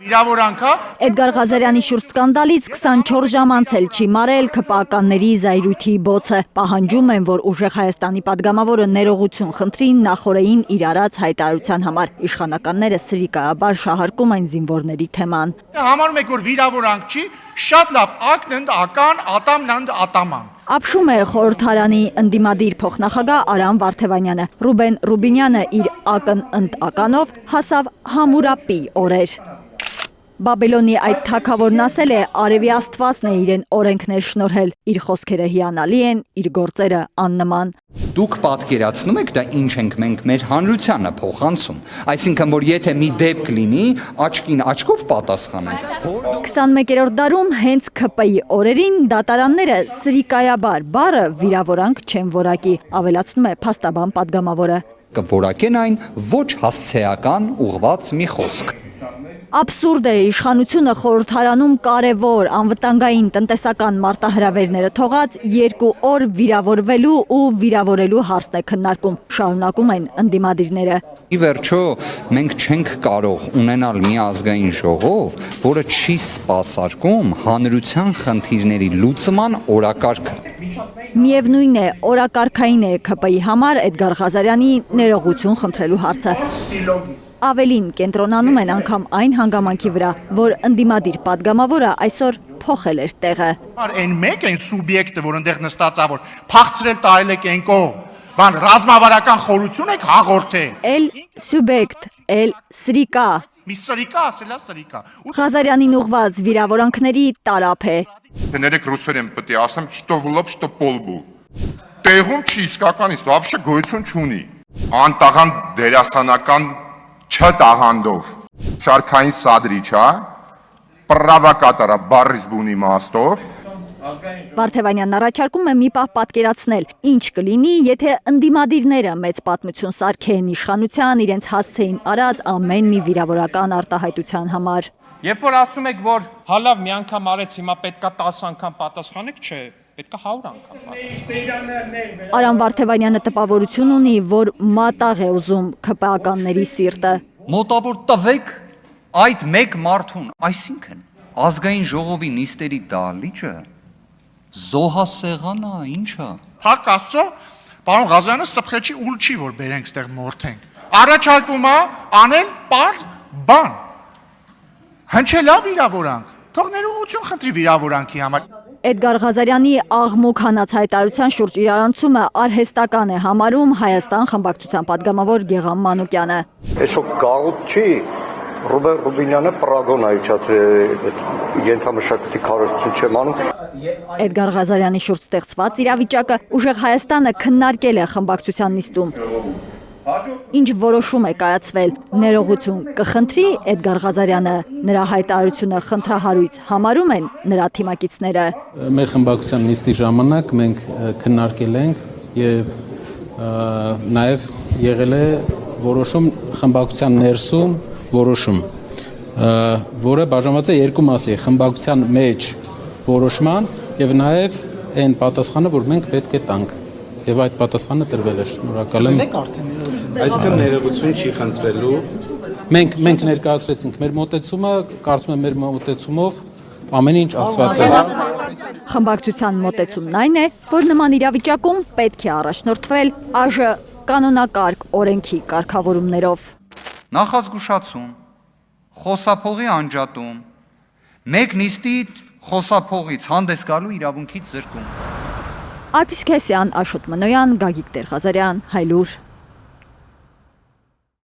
Վիրավորանքա Էդգար Ղազարյանի շուրջ սկանդալից 24 ժամ անցել չի մարել ԿՊԱ-կանների զայրույթի բոցը։ Պահանջում են, որ ուժեղ Հայաստանի падգամավորը ներողություն խնդրի նախօրեին իր արած հայտարարության համար։ Իշխանականները սրիկայաբար շահարկում են զինվորների թեման։ Համարում եք, որ վիրավորանք չի, շատ լավ, ակն ընդ ական, ատամն ընդ ատաման։ Ապշում է խորհրդարանի ընդդիմադիր փոխնախագահ Արամ Վարդևանյանը։ Ռուբեն Ռուբինյանը իր ակն ընդ ականով հասավ Համուրապի օրեր։ Բաբելոնի այդ թագավորն ասել է, արևի աստվածն է իրեն օրենքներ շնորհել, իր խոսքերը հիանալի են, իր գործերը աննման։ Դուք պատկերացնում եք դա ինչ ենք մենք մեր հանրությանը փոխանցում, այսինքն որ եթե մի դեպք լինի, աչքին աչքով պատասխանենք։ 21-րդ դարում հենց ՔՊ-ի օրերին դատարանները սրիկայաբար բառը վիրավորանք չեն որակի, ավելացնում է փաստաբան падգամավորը։ Կորակեն այն ոչ հասցեական ուղված մի խոսք։ Աբսուրդ է, իշխանությունը խորհրդարանում կարևոր անվտանգային տնտեսական մարտահրավերները թողած 2 օր վիրավորվելու ու վիրավորելու հարցն է քննարկում, շարունակում են ընդդիմադիրները։ Ի վերջո մենք չենք կարող ունենալ մի ազգային ժողով, որը չի սպասարկում հանրության խնդիրների լուծման օրակարգը։ Միևնույն է, օրակարգային է ՔՊ-ի համար Էդգար Ղազարյանի ներողություն խնդրելու հարցը։ Ավելին կենտրոնանում են անգամ այն հանգամանքի վրա, որ ընդդիմադիր падգամավորը այսօր փոխել էր տեղը։ Այն մեկ այն սուբյեկտը, որ այնտեղ նստած է, որ փախցրել տարել եք այն կողմ, բան ռազմավարական խորություն եք հաղորդել։ Էլ սուբյեկտ, էլ սրիկա։ Մի սրիկա ասելա սրիկա։ Ղազարյանին ուղված վիրավորանքների տարափ է։ Ներեք ռուսերեն պետք է ասեմ, что в лоб, что по лбу։ Տեղում չի իսկականից вообще գոյություն չունի։ Անտաղան դերասանական չտաղանդով շարքային սադրիչ է, պրավոկատորա բառից բունի մաստով։ Վարդևանյանն առաջարկում է մի պահ պատկերացնել, ինչ կլինի, եթե ընդդիմադիրները մեծ պատմություն սարքեն իշխանության իրենց հասցեին արած ամեն մի վիրավորական արտահայտության համար։ Երբ որ ասում եք, որ հալավ մի անգամ արեց, հիմա պետքա 10 անգամ պատասխանեք, չէ, պետքա 100 անգամ պատասխանեք։ Արամ Վարդևանյանը տպավորություն ունի, որ մատաղ է ուզում ԿՊԱ-կանների սիրտը։ Մոտավոր տվեք այդ մեկ մարդուն, այսինքն ազգային ժողովի նիստերի դահլիճը զոհասեղանա, ինչա։ Հակ Աստծո, պարոն Ղազարյանը սփխեչի ուլ չի, որ բերենք ստեղ մորթենք։ Առաջարկում է անել պարզ բան։ Հնչելա վիրավորանք։ Թող ներողություն խնդրի վիրավորանքի համար։ Էդգար Ղազարյանի աղմուկ հանած հայտարարության շուրջ իրարանցումը արհեստական է համարում Հայաստան խմբակցության падգամավոր Գեգամ Մանուկյանը։ Այսօր գաղութ չի, Ռուբեն Ռուբինյանը պրագոն ենթամշակույթի քարոզություն չեմ անում։ Էդգար Ղազարյանի շուրջ ստեղծված իրավիճակը ուժեղ Հայաստանը քննարկել է խմբակցության նիստում։ Ինչ որոշում է կայացվել, ներողություն կխնդրի Էդգար Ղազարյանը, նրա հայտարարությունը խնդրահարույց համարում են նրա թիմակիցները։ Մեր խմբակցության նիստի ժամանակ մենք քննարկել ենք եւ նաեւ եղել է որոշում խմբակցության ներսում որոշում, որը բաժանված է երկու մասի, խմբակցության մեջ որոշման եւ նաեւ այն պատասխանը, որ մենք պետք է տանք։ Եվ այդ պատասխանը տրվել է, շնորհակալ եմ։ Այսինքն ներողություն չի խնդրելու։ Մենք ներկայացրեցինք մեր մոտեցումը, կարծում եմ մեր մոտեցումով ամեն ինչ ասված է։ Խմբակցության մոտեցումն այն է, որ նման իրավիճակում պետք է առաջնորդվել ԱԺ կանոնակարգ օրենքի կարգավորումներով։ Նախազգուշացում, խոսափողի անջատում, մեկ նիստի խոսափողից հանդես գալու իրավունքից զրկում։ Արփիս Քեսյան, Աշոտ Մնոյան, Գագիկ Տեր-Ղազարյան, Հայլուր։